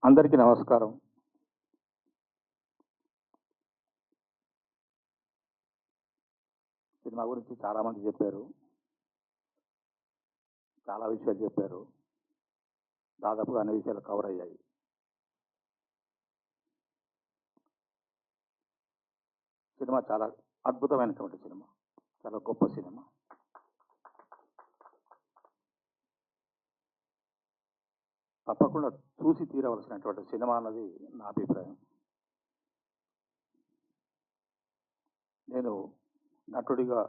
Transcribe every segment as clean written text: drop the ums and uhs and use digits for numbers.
అందరికీ నమస్కారం. సినిమా గురించి చాలామంది చెప్పారు. చాలా విషయాలు చెప్పారు. దాదాపుగా అన్ని విషయాలు కవర్ అయ్యాయి. సినిమా చాలా అద్భుతమైనటువంటి సినిమా. చాలా గొప్ప సినిమా. తప్పకుండా చూసి తీరవలసినటువంటి సినిమా అన్నది నా అభిప్రాయం. నేను నటుడిగా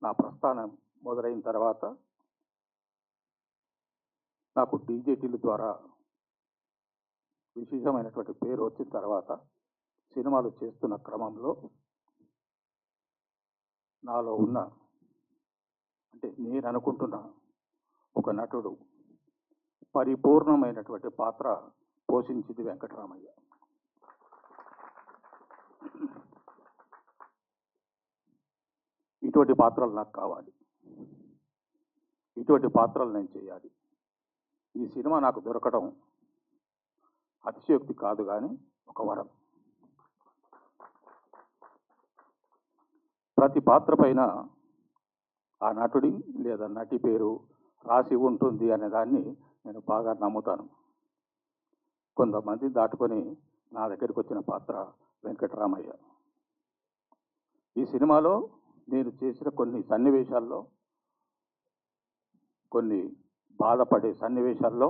నా ప్రస్థానం మొదలైన తర్వాత నాకు డీజేటీల ద్వారా విశేషమైనటువంటి పేరు వచ్చిన తర్వాత సినిమాలు చేస్తున్న క్రమంలో నాలో ఉన్న అంటే నేను అనుకుంటున్న ఒక నటుడు పరిపూర్ణమైనటువంటి పాత్ర పోషించింది వెంకటరామయ్య. ఇటువంటి పాత్రలు నాకు కావాలి. ఇటువంటి పాత్రలు నేను చేయాలి. ఈ సినిమా నాకు దొరకడం అతిశయోక్తి కాదు, కానీ ఒక వరం. ప్రతి పాత్ర పైన ఆ నటుడి లేదా నటి పేరు రాసి ఉంటుంది అనే దాన్ని నేను బాగా నమ్ముతాను. కొంతమంది దాటుకొని నా దగ్గరికి వచ్చిన పాత్ర వెంకటరామయ్య. ఈ సినిమాలో నేను చేసిన కొన్ని సన్నివేశాల్లో, కొన్ని బాధపడే సన్నివేశాల్లో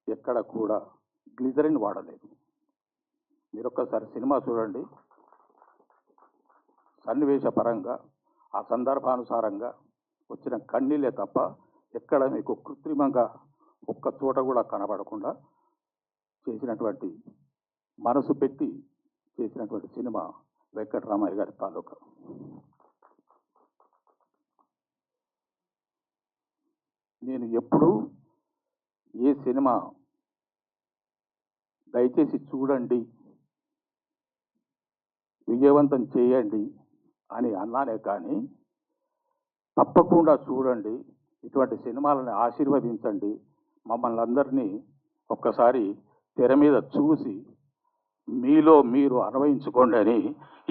ఎక్కడ కూడా గ్లిజరిన్ వాడలేదు. మీరు ఒక్కసారి సినిమా చూడండి. సన్నివేశ పరంగా ఆ సందర్భానుసారంగా వచ్చిన కన్నీళ్ళే తప్ప ఎక్కడ మీకు కృత్రిమంగా ఒక్క చోట కూడా కనబడకుండా చేసినటువంటి, మనసు పెట్టి చేసినటువంటి సినిమా వెంకటరామయ్య గారి తాలూకా. నేను ఎప్పుడూ ఏ సినిమా దయచేసి చూడండి, విజయవంతం చేయండి అని అన్నానే కానీ తప్పకుండా చూడండి, ఇటువంటి సినిమాలను ఆశీర్వదించండి, మమ్మల్ని అందరినీ ఒక్కసారి తెర మీద చూసి మీలో మీరు అన్వయించుకోండి అని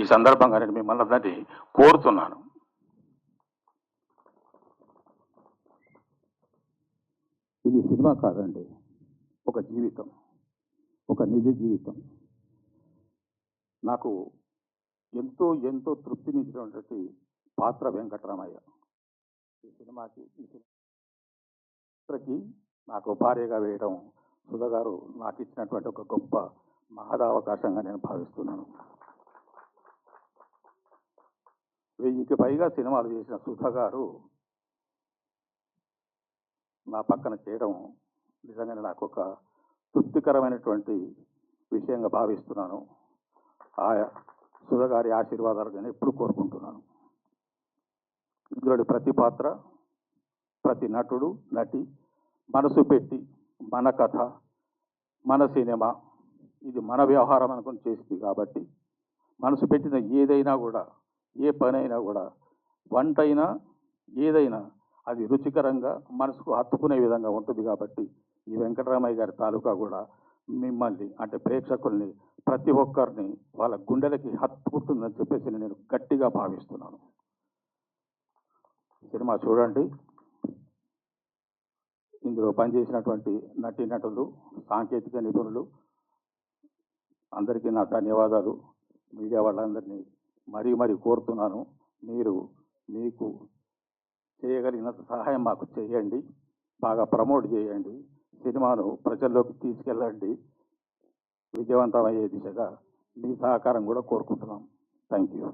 ఈ సందర్భంగా నేను మిమ్మల్ని అందరినీ కోరుతున్నాను. ఇది సినిమా కాదండి, ఒక జీవితం, ఒక నిజ జీవితం. నాకు ఎంతో ఎంతో తృప్తినిచ్చినటువంటి పాత్ర వెంకటరామయ్య. ఈ సినిమాకి నాకు భార్యగా వేయడం సుధా గారు నాకు ఇచ్చినటువంటి ఒక గొప్ప మహదావకాశంగా నేను భావిస్తున్నాను. 1000కి పైగా సినిమాలు చేసిన సుధా గారు నా పక్కన చేయడం నిజంగానే నాకు ఒక తృప్తికరమైనటువంటి విషయంగా భావిస్తున్నాను. ఆయా సుధా గారి ఆశీర్వాదాలు నేను ఎప్పుడు కోరుకుంటున్నాను. ఇందులోని ప్రతి పాత్ర, ప్రతి నటుడు నటి మనసు పెట్టి మన కథ, మన సినిమా, ఇది మన వ్యవహారం అనుకుని చేసింది కాబట్టి మనసు పెట్టిన ఏదైనా కూడా, ఏ పనైనా కూడా, వంటైనా ఏదైనా అది రుచికరంగా మనసుకు హత్తుకునే విధంగా ఉంటుంది. కాబట్టి ఈ వెంకటరామయ్య గారి తాలూకా కూడా మిమ్మల్ని అంటే ప్రేక్షకుల్ని ప్రతి ఒక్కరిని వాళ్ళ గుండెలకి హత్తుకుంటుందని చెప్పేసి నేను గట్టిగా భావిస్తున్నాను. సినిమా చూడండి. ఇందులో పనిచేసినటువంటి నటీనటులు, సాంకేతిక నిపుణులు అందరికీ నా ధన్యవాదాలు. మీడియా వాళ్ళందరినీ మరీ కోరుతున్నాను, మీకు చేయగలిగినంత సహాయం మాకు చేయండి, బాగా ప్రమోట్ చేయండి, సినిమాను ప్రజల్లోకి తీసుకెళ్ళండి. విజయవంతమయ్యే దిశగా మీ సహకారం కూడా కోరుకుంటున్నాం. Thank you.